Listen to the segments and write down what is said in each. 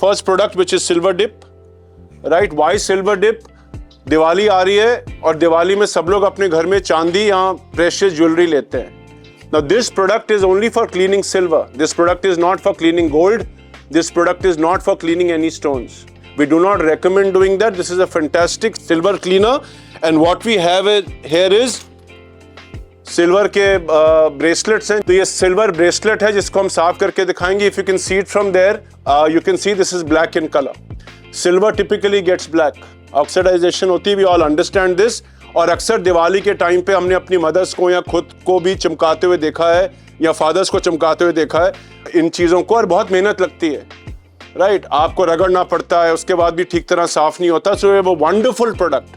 first product which is silver dip, right? Why silver dip? Diwali आ रही है और दिवाली में सब लोग अपने घर में चांदी या प्रेशियस ज्वेलरी लेते हैं. Now this product is only for cleaning silver. This product is not for cleaning gold. This product is not for cleaning any stones. We do not recommend doing that. This is a fantastic silver cleaner. And what we have here is silver के bracelets हैं. तो ये silver bracelet है जिसको हम साफ करके दिखाएंगे. If you can see it from there, you can see this is black in colour. Silver typically gets black, oxidisation होती है. We all understand this. और अक्सर दिवाली के टाइम पे हमने अपनी मदर्स को या खुद को भी चमकाते हुए देखा है या फादर्स को चमकाते हुए देखा है इन चीज़ों को, और बहुत मेहनत लगती है, राइट? आपको रगड़ना पड़ता है, उसके बाद भी ठीक तरह साफ नहीं होता. सो ये वो wonderful product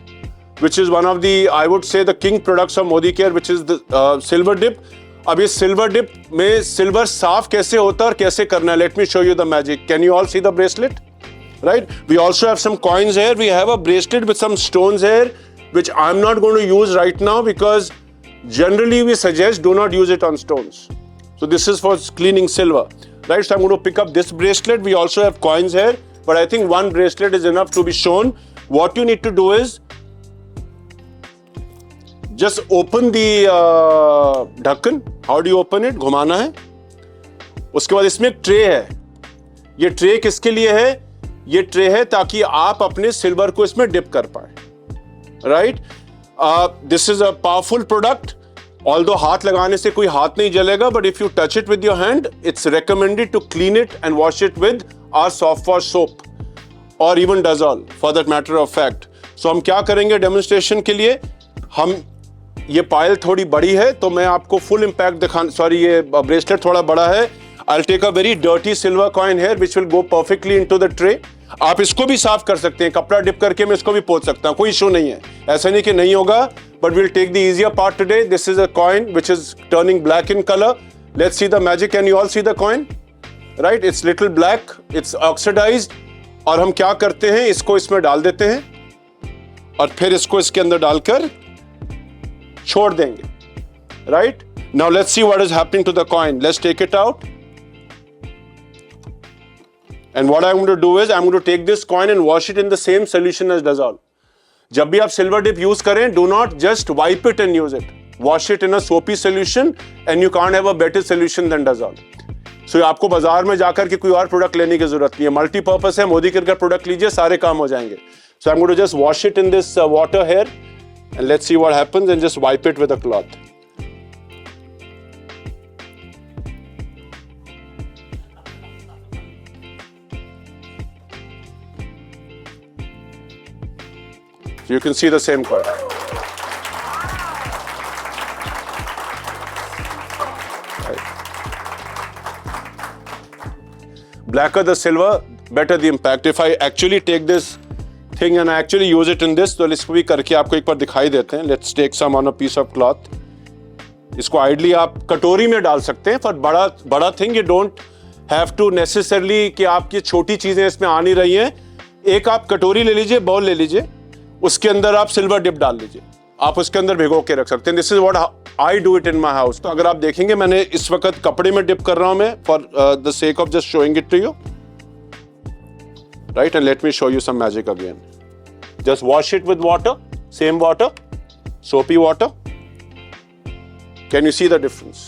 which is one of the, I would say, the king products of Modicare, which is the silver dip. अब ये silver dip में silver साफ कैसे होता है और कैसे करना है? Let me show you the magic. Can you all see the bracelet? Right? We also have some coins here. We have a bracelet with some stones here, which I'm not going to use right now because generally we suggest do not use it on stones. So this is for cleaning silver, right? So I'm going to pick up this bracelet. We also have coins here, but I think one bracelet is enough to be shown. What you need to do is just open the ढक्कन. How do you open it? घुमाना है. उसके बाद इसमें एक tray है. ये tray किसके लिए है? ये ट्रे है ताकि आप अपने सिल्वर को इसमें डिप कर पाए, right? This is a powerful product. Although हाथ लगाने से कोई हाथ नहीं जलेगा, but if you touch it with your hand, it's recommended to clean it and wash it with our soft wash soap और इवन डजॉल for that matter of fact. So हम क्या करेंगे डेमोन्स्ट्रेशन के लिए? हम ये पायल थोड़ी बड़ी है तो मैं आपको फुल इम्पैक्ट दिखा, सॉरी ये ब्रेसलेट थोड़ा बड़ा है. I'll take a very dirty silver coin here which will go perfectly into the tray. आप इसको भी साफ कर सकते हैं, कपड़ा डिप करके मैं इसको भी पोंछ सकता हूँ, कोई इशू नहीं है. ऐसा नहीं कि नहीं होगा, but we'll take the easier part today. This is a coin which is turning black in color. Let's see the magic. Can you all see the coin? Right? It's little black. It's oxidized. और हम क्या करते हैं, इसको इसमें डाल देते हैं और फिर इसको इसके अंदर डालकर छोड़ देंगे, right? Now let's see what is happening to the coin. Let's take it out. And what I'm going to do is I'm going to take this coin and wash it in the same solution as Dazol. जब भी आप silver dip use करें, do not just wipe it and use it. Wash it in a soapy solution and you can't have a better solution than Dazol. So आपको बाजार में जाकर के कोई और प्रोडक्ट लेने की जरूरत नहीं है. मल्टीपर्पस है, मोदीकेयर का प्रोडक्ट लीजिए, सारे काम हो जाएंगे. So I'm going to just wash it in this water here. And let's see what happens and just wipe it with a cloth. So you can see the same coin. Right. Blacker the silver, better the impact. If I actually take this thing and I actually use it in this, तो इसको भी करके आपको एक बार दिखाई देते हैं. Let's take some on a piece of cloth. इसको आइडली आप कटोरी में डाल सकते हैं, पर बड़ा thing you don't have to necessarily कि आपकी छोटी चीजें इसमें आ नहीं रही हैं. एक आप कटोरी ले लीजिए, बाउल ले लीजिए, उसके अंदर आप सिल्वर डिप डाल लीजिए, आप उसके अंदर भिगो के रख सकते हैं. This is what I do it in my house. तो अगर आप देखेंगे मैंने इस वक्त कपड़े में डिप कर रहा हूं मैं for the sake of just showing it to you, right? And let me show you some magic again. Just wash it with water, same water, soapy water. Can you see the difference?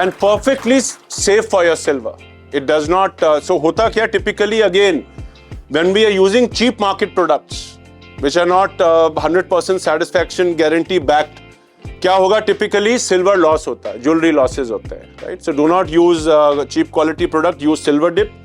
And perfectly safe for your silver. It does not, so hota kya typically again, when we are using cheap market products, which are not 100% satisfaction guarantee backed, क्या होगा? Typically silver loss होता है, jewellery losses होते हैं, right? So do not use cheap quality product, use silver dip.